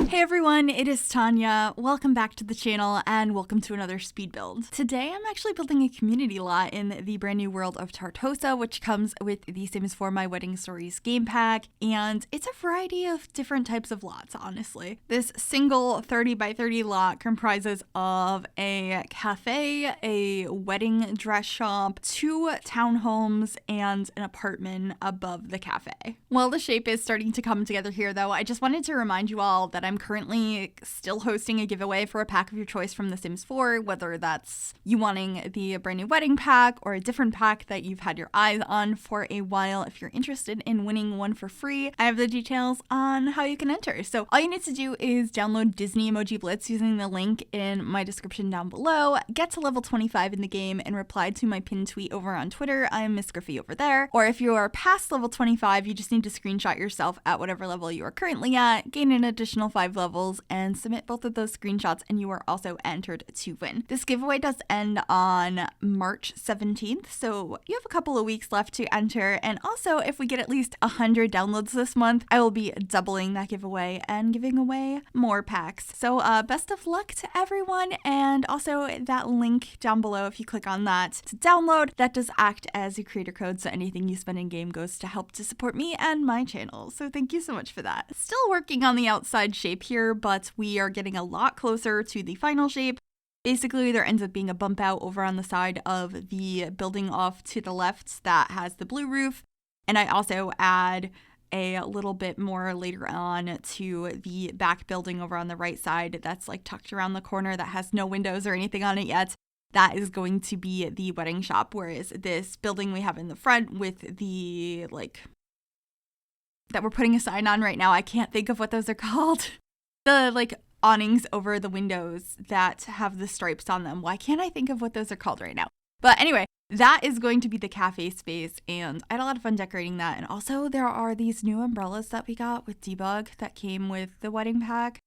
Hey everyone, it is Tanya. Welcome back to the channel and welcome to another speed build. Today I'm actually building a community lot in the brand new world of Tartosa, which comes with the Sims 4 My Wedding Stories game pack, and it's a variety of different types of lots, honestly. This single 30 by 30 lot comprises of a cafe, a wedding dress shop, 2 townhomes, and an apartment above the cafe. While the shape is starting to come together here though, I just wanted to remind you all that I'm currently still hosting a giveaway for a pack of your choice from The Sims 4, whether that's you wanting the brand new wedding pack or a different pack that you've had your eyes on for a while. If you're interested in winning one for free, I have the details on how you can enter. So all you need to do is download Disney Emoji Blitz using the link in my description down below, get to level 25 in the game, and reply to my pinned tweet over on Twitter. I'm Miss Gryphi over there. Or if you are past level 25, you just need to screenshot yourself at whatever level you are currently at, gain an additional 5 levels, and submit both of those screenshots, and you are also entered to win. This giveaway does end on March 17th, so you have a couple of weeks left to enter. And also, if we get at least 100 downloads this month, I will be doubling that giveaway and giving away more packs. So best of luck to everyone, and also that link down below, if you click on that to download, that does act as a creator code, so anything you spend in game goes to help to support me and my channel. So thank you so much for that. Still working on the outside shape here, but we are getting a lot closer to the final shape. Basically, there ends up being a bump out over on the side of the building off to the left that has the blue roof. And I also add a little bit more later on to the back building over on the right side that's like tucked around the corner that has no windows or anything on it yet. That is going to be the wedding shop, whereas this building we have in the front with the that we're putting a sign on right now, I can't think of what those are called. The awnings over the windows that have the stripes on them. Why can't I think of what those are called right now? But anyway, that is going to be the cafe space, and I had a lot of fun decorating that. And also there are these new umbrellas that we got with Debug that came with the wedding pack,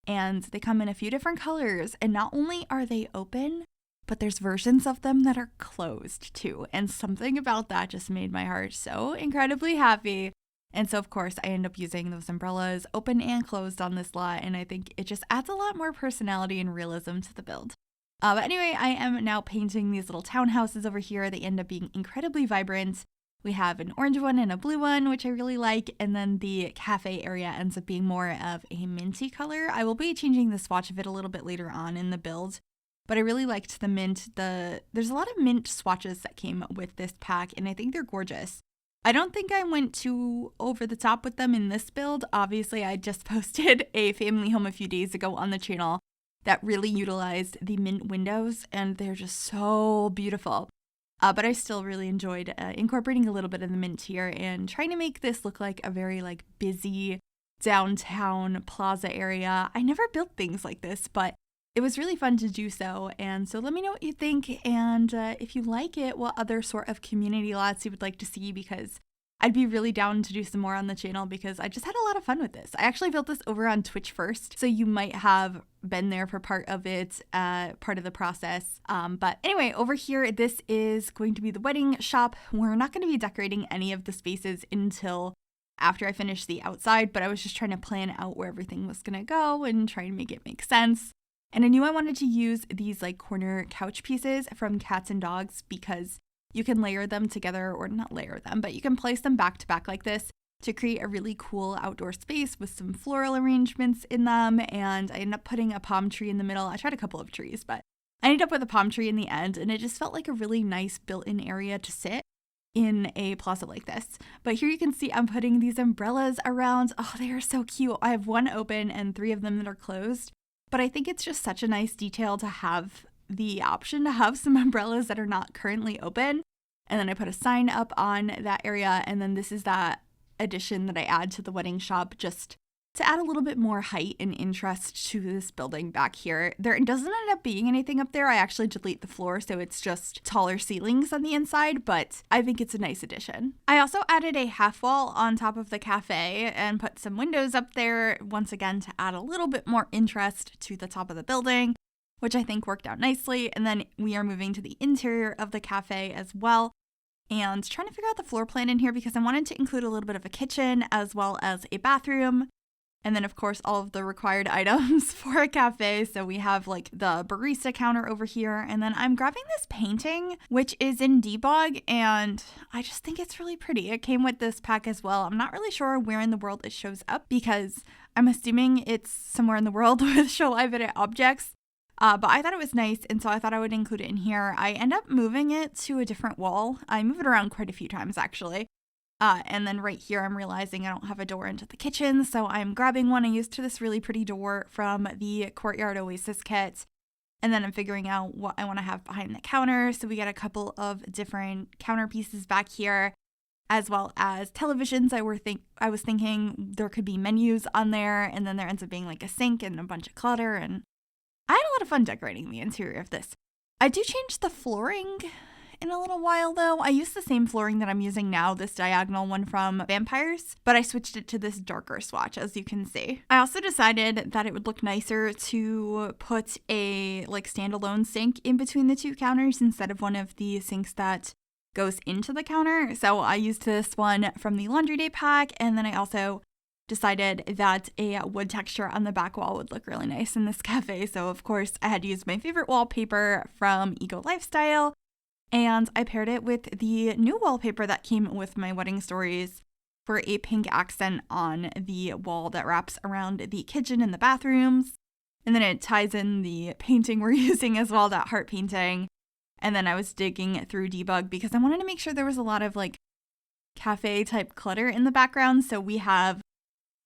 and they come in a few different colors. And not only are they open, but there's versions of them that are closed too. And something about that just made my heart so incredibly happy. And so, of course, I end up using those umbrellas open and closed on this lot, and I think it just adds a lot more personality and realism to the build. But anyway, I am now painting these little townhouses over here. They end up being incredibly vibrant. We have an orange one and a blue one, which I really like, and then the cafe area ends up being more of a minty color. I will be changing the swatch of it a little bit later on in the build, but I really liked the mint. There's a lot of mint swatches that came with this pack, and I think they're gorgeous. I don't think I went too over the top with them in this build. Obviously, I just posted a family home a few days ago on the channel that really utilized the mint windows, and they're just so beautiful. But I still really enjoyed incorporating a little bit of the mint here and trying to make this look like a very busy downtown plaza area. I never built things like this, but it was really fun to do so. And so let me know what you think, and if you like it, what other sort of community lots you would like to see, because I'd be really down to do some more on the channel because I just had a lot of fun with this. I actually built this over on Twitch first, so you might have been there for part of it, part of the process. But anyway, over here, this is going to be the wedding shop. We're not going to be decorating any of the spaces until after I finish the outside, but I was just trying to plan out where everything was going to go and try and make it make sense. And I knew I wanted to use these corner couch pieces from Cats and Dogs because you can layer them together, or not layer them, but you can place them back to back like this to create a really cool outdoor space with some floral arrangements in them. And I ended up putting a palm tree in the middle. I tried a couple of trees, but I ended up with a palm tree in the end, and it just felt like a really nice built-in area to sit in a plaza like this. But here you can see I'm putting these umbrellas around. Oh, they are so cute. I have one open and 3 of them that are closed. But I think it's just such a nice detail to have the option to have some umbrellas that are not currently open. And then I put a sign up on that area. And then this is that addition that I add to the wedding shop just to add a little bit more height and interest to this building back here. There doesn't end up being anything up there. I actually delete the floor, so it's just taller ceilings on the inside, but I think it's a nice addition. I also added a half wall on top of the cafe and put some windows up there, once again, to add a little bit more interest to the top of the building, which I think worked out nicely. And then we are moving to the interior of the cafe as well, and trying to figure out the floor plan in here because I wanted to include a little bit of a kitchen as well as a bathroom. And then, of course, all of the required items for a cafe. So we have like the barista counter over here. And then I'm grabbing this painting, which is in debug. And I just think it's really pretty. It came with this pack as well. I'm not really sure where in the world it shows up because I'm assuming it's somewhere in the world with show live edit objects. But I thought it was nice. And so I thought I would include it in here. I end up moving it to a different wall. I move it around quite a few times, actually. And then right here, I'm realizing I don't have a door into the kitchen, so I'm grabbing one. I used this really pretty door from the Courtyard Oasis kit, and then I'm figuring out what I want to have behind the counter. So we got a couple of different counter pieces back here, as well as televisions. I was thinking there could be menus on there, and then there ends up being like a sink and a bunch of clutter, and I had a lot of fun decorating the interior of this. I do change the flooring in a little while though. I use the same flooring that I'm using now, this diagonal one from Vampires, but I switched it to this darker swatch, as you can see. I also decided that it would look nicer to put a like standalone sink in between the two counters instead of one of the sinks that goes into the counter. So I used this one from the Laundry Day pack, and then I also decided that a wood texture on the back wall would look really nice in this cafe. So of course I had to use my favorite wallpaper from Eco Lifestyle, and I paired it with the new wallpaper that came with my wedding stories for a pink accent on the wall that wraps around the kitchen and the bathrooms. And then it ties in the painting we're using as well, that heart painting. And then I was digging through debug because I wanted to make sure there was a lot of like cafe type clutter in the background. So we have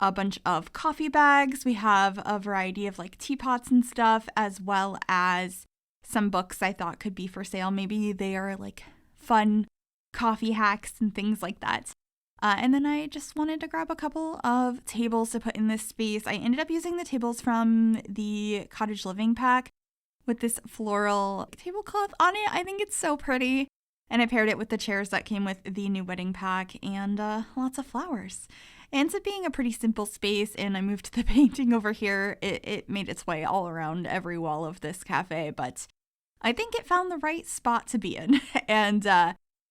a bunch of coffee bags. We have a variety of like teapots and stuff, as well as some books I thought could be for sale. Maybe they are like fun coffee hacks and things like that. And then I just wanted to grab a couple of tables to put in this space. I ended up using the tables from the Cottage Living pack with this floral tablecloth on it. I think it's so pretty. And I paired it with the chairs that came with the new wedding pack and lots of flowers. It ends up being a pretty simple space, and I moved the painting over here. It made its way all around every wall of this cafe, but I think it found the right spot to be in. And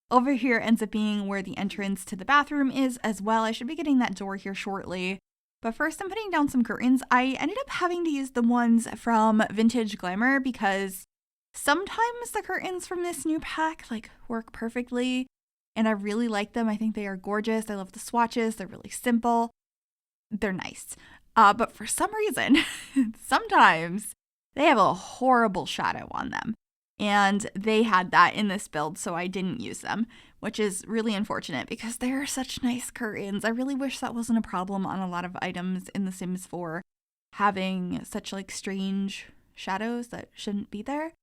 over here ends up being where the entrance to the bathroom is as well. I should be getting that door here shortly. But first I'm putting down some curtains. I ended up having to use the ones from Vintage Glamour because sometimes the curtains from this new pack like work perfectly. And I really like them. I think they are gorgeous. I love the swatches. They're really simple. They're nice. But for some reason, sometimes they have a horrible shadow on them. And they had that in this build, so I didn't use them, which is really unfortunate because they are such nice curtains. I really wish that wasn't a problem on a lot of items in The Sims 4, having such like strange shadows that shouldn't be there.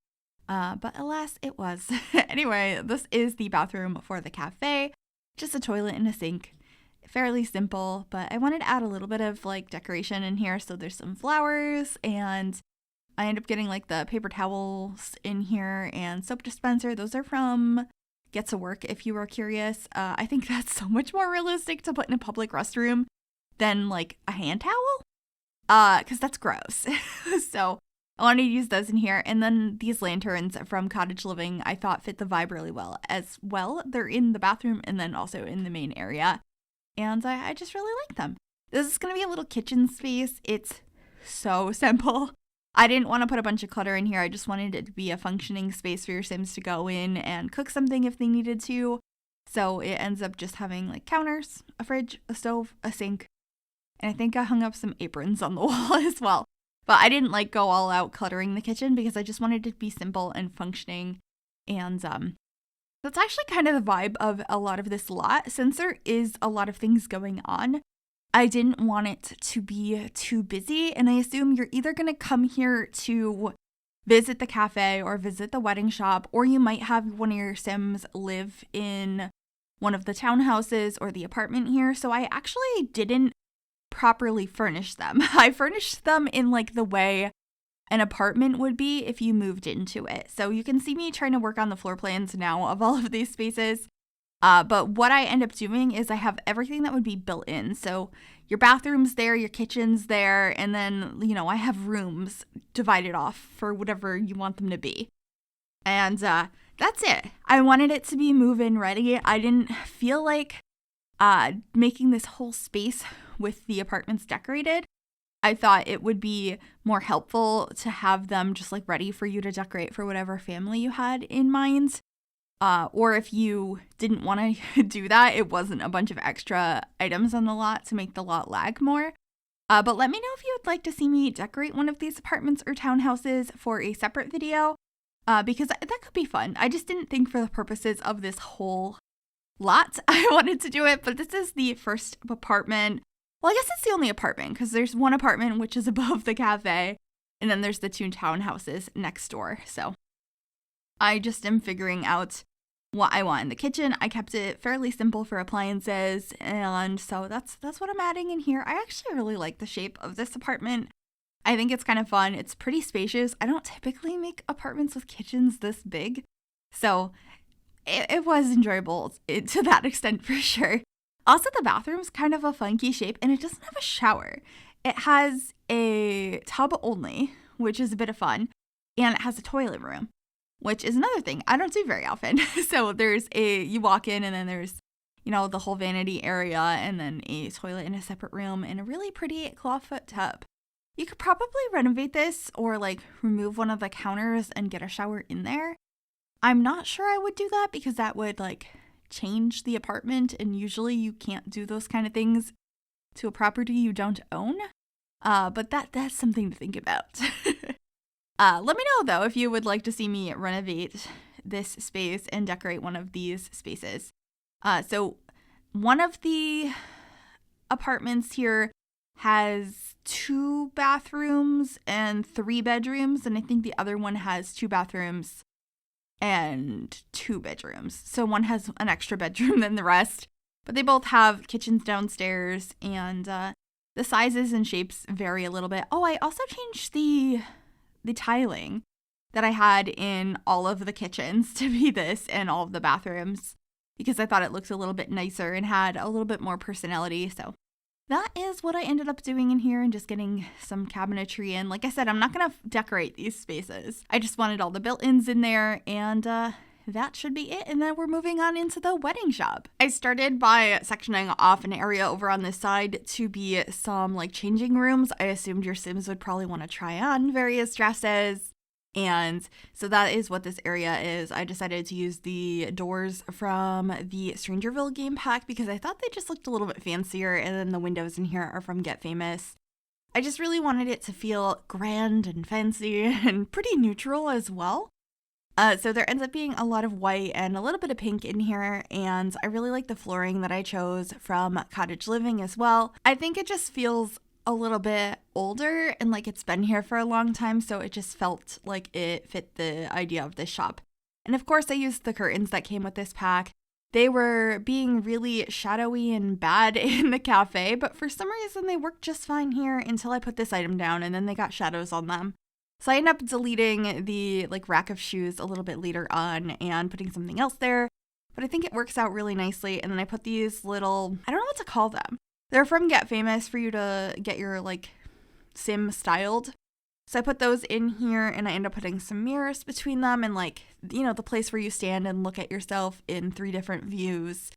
But alas, it was. Anyway, this is the bathroom for the cafe. Just a toilet and a sink. Fairly simple, but I wanted to add a little bit of like decoration in here. So there's some flowers, and I end up getting like the paper towels in here and soap dispenser. Those are from Get to Work, if you were curious. I think that's so much more realistic to put in a public restroom than like a hand towel. Because that's gross. So I wanted to use those in here. And then these lanterns from Cottage Living I thought fit the vibe really well as well. They're in the bathroom and then also in the main area. And I just really like them. This is going to be a little kitchen space. It's so simple. I didn't want to put a bunch of clutter in here. I just wanted it to be a functioning space for your Sims to go in and cook something if they needed to. So it ends up just having like counters, a fridge, a stove, a sink. And I think I hung up some aprons on the wall as well. But I didn't like go all out cluttering the kitchen because I just wanted it to be simple and functioning. And that's actually kind of the vibe of a lot of this lot. Since there is a lot of things going on, I didn't want it to be too busy. And I assume you're either going to come here to visit the cafe or visit the wedding shop, or you might have one of your Sims live in one of the townhouses or the apartment here. So I actually didn't properly furnish them. I furnished them in like the way an apartment would be if you moved into it. So you can see me trying to work on the floor plans now of all of these spaces. But what I end up doing is I have everything that would be built in. So your bathroom's there, your kitchen's there, and then, you know, I have rooms divided off for whatever you want them to be. And that's it. I wanted it to be move-in ready. I didn't feel like making this whole space with the apartments decorated. I thought it would be more helpful to have them just like ready for you to decorate for whatever family you had in mind. Or if you didn't want to do that, it wasn't a bunch of extra items on the lot to make the lot lag more. But let me know if you would like to see me decorate one of these apartments or townhouses for a separate video, because that could be fun. I just didn't think for the purposes of this whole lot I wanted to do it, but this is the first apartment. Well, I guess it's the only apartment because there's one apartment which is above the cafe, and then there's the 2 townhouses next door. So I just am figuring out what I want in the kitchen. I kept it fairly simple for appliances, and so that's what I'm adding in here. I actually really like the shape of this apartment. I think it's kind of fun. It's pretty spacious. I don't typically make apartments with kitchens this big, so it was enjoyable to that extent for sure. Also, the bathroom's kind of a funky shape, and it doesn't have a shower. It has a tub only, which is a bit of fun, and it has a toilet room, which is another thing I don't do very often. So you walk in and then there's, the whole vanity area and then a toilet in a separate room and a really pretty clawfoot tub. You could probably renovate this or like remove one of the counters and get a shower in there. I'm not sure I would do that because that would like change the apartment, and usually you can't do those kind of things to a property you don't own. But that's something to think about. Let me know, though, if you would like to see me renovate this space and decorate one of these spaces. So one of the apartments here has 2 bathrooms and 3 bedrooms, and I think the other one has 2 bathrooms and 2 bedrooms. So one has an extra bedroom than the rest, but they both have kitchens downstairs, and the sizes and shapes vary a little bit. Oh, I also changed the tiling that I had in all of the kitchens to be this and all of the bathrooms because I thought it looked a little bit nicer and had a little bit more personality. So that is what I ended up doing in here and just getting some cabinetry in. Like I said, I'm not going to decorate these spaces. I just wanted all the built-ins in there, and that should be it. And then we're moving on into the wedding shop. I started by sectioning off an area over on this side to be some like changing rooms. I assumed your Sims would probably want to try on various dresses. And so that is what this area is. I decided to use the doors from the Strangerville game pack because I thought they just looked a little bit fancier, and then the windows in here are from Get Famous. I just really wanted it to feel grand and fancy and pretty neutral as well. So there ends up being a lot of white and a little bit of pink in here, and I really like the flooring that I chose from Cottage Living as well. I think it just feels a little bit older and like it's been here for a long time, so it just felt like it fit the idea of this shop. And of course I used the curtains that came with this pack. They were being really shadowy and bad in the cafe, but for some reason they worked just fine here until I put this item down, and then they got shadows on them. So I ended up deleting the like rack of shoes a little bit later on and putting something else there, but I think it works out really nicely. And then I put these little, I don't know what to call them. They're from Get Famous for you to get your like sim styled. So I put those in here, and I end up putting some mirrors between them and like, the place where you stand and look at yourself in 3 different views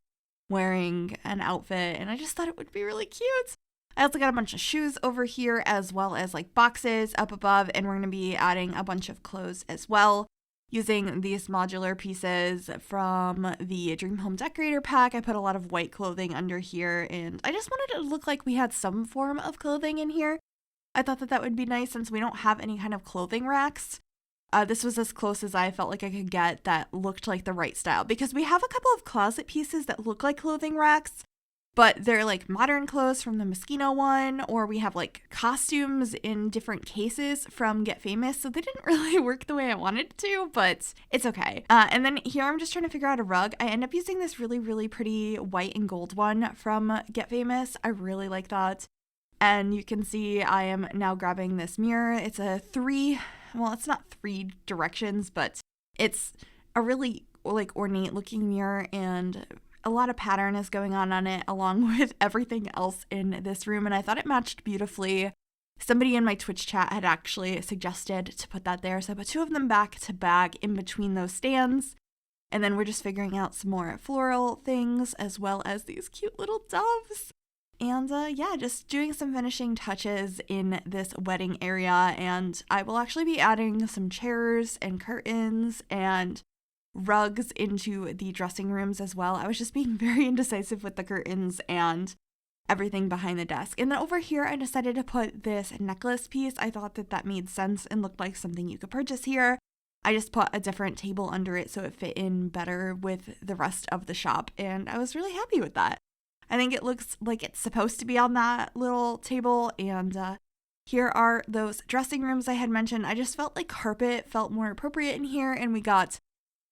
wearing an outfit. And I just thought it would be really cute. I also got a bunch of shoes over here as well as like boxes up above, and we're going to be adding a bunch of clothes as well using these modular pieces from the Dream Home Decorator pack. I put a lot of white clothing under here, and I just wanted it to look like we had some form of clothing in here. I thought that would be nice since we don't have any kind of clothing racks. This was as close as I felt like I could get that looked like the right style, because we have a couple of closet pieces that look like clothing racks, but they're like modern clothes from the Moschino one, or we have like costumes in different cases from Get Famous, so they didn't really work the way I wanted to, but it's okay. And then here I'm just trying to figure out a rug. I end up using this really, really pretty white and gold one from Get Famous. I really like that. And you can see I am now grabbing this mirror. It's it's not 3 directions, but it's a really like ornate looking mirror, and a lot of pattern is going on it along with everything else in this room, and I thought it matched beautifully. Somebody in my Twitch chat had actually suggested to put that there, so I put 2 of them back to back in between those stands, and then we're just figuring out some more floral things as well as these cute little doves. And yeah, just doing some finishing touches in this wedding area. And I will actually be adding some chairs and curtains and rugs into the dressing rooms as well. I was just being very indecisive with the curtains and everything behind the desk. And then over here, I decided to put this necklace piece. I thought that that made sense and looked like something you could purchase here. I just put a different table under it so it fit in better with the rest of the shop, and I was really happy with that. I think it looks like it's supposed to be on that little table, and here are those dressing rooms I had mentioned. I just felt like carpet felt more appropriate in here, and we got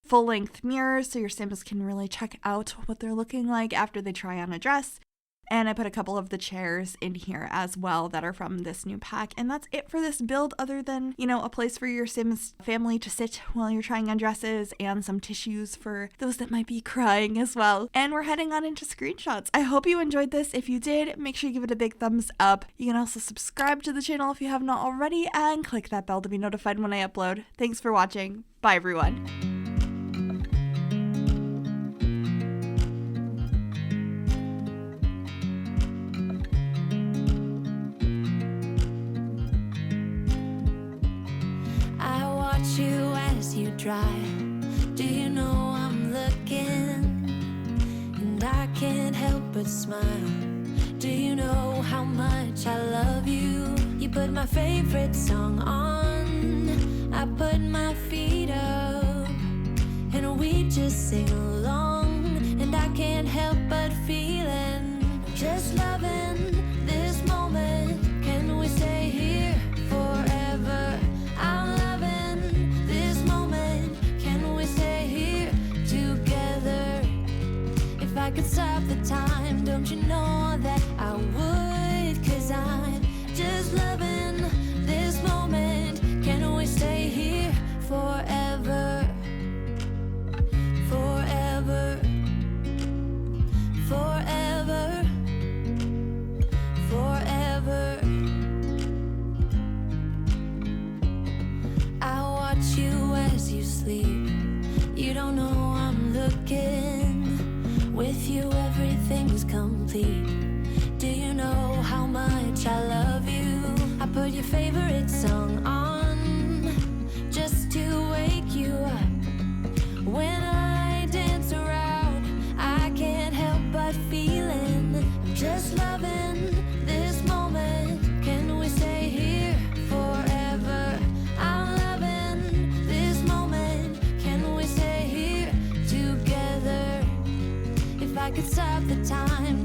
full-length mirrors so your Sims can really check out what they're looking like after they try on a dress. And I put a couple of the chairs in here as well that are from this new pack. And that's it for this build, other than, you know, a place for your Sims family to sit while you're trying on dresses and some tissues for those that might be crying as well. And we're heading on into screenshots. I hope you enjoyed this. If you did, make sure you give it a big thumbs up. You can also subscribe to the channel if you have not already and click that bell to be notified when I upload. Thanks for watching. Bye, everyone. You as you drive, do you know I'm looking, and I can't help but smile. Do you know how much I love you? You put my favorite song on, I put my feet up, and we just sing along, and I can't help but feeling, just loving this moment. Can we stay here forever? I'm loving this moment. Can we stay here together? If I could stop the time, don't you know that I would? 'Cause I'm just loving this moment. Can we stay here forever? Forever. Forever. Forever. I watch you as you sleep. You don't know I'm looking. With you everything's complete. Do you know how much I love you? I put your favorite song on just to wake you up. When I dance around, I can't help but feeling, I'm just loving this moment. Can we stay here forever? I'm loving this moment. Can we stay here together? If I could stop the time,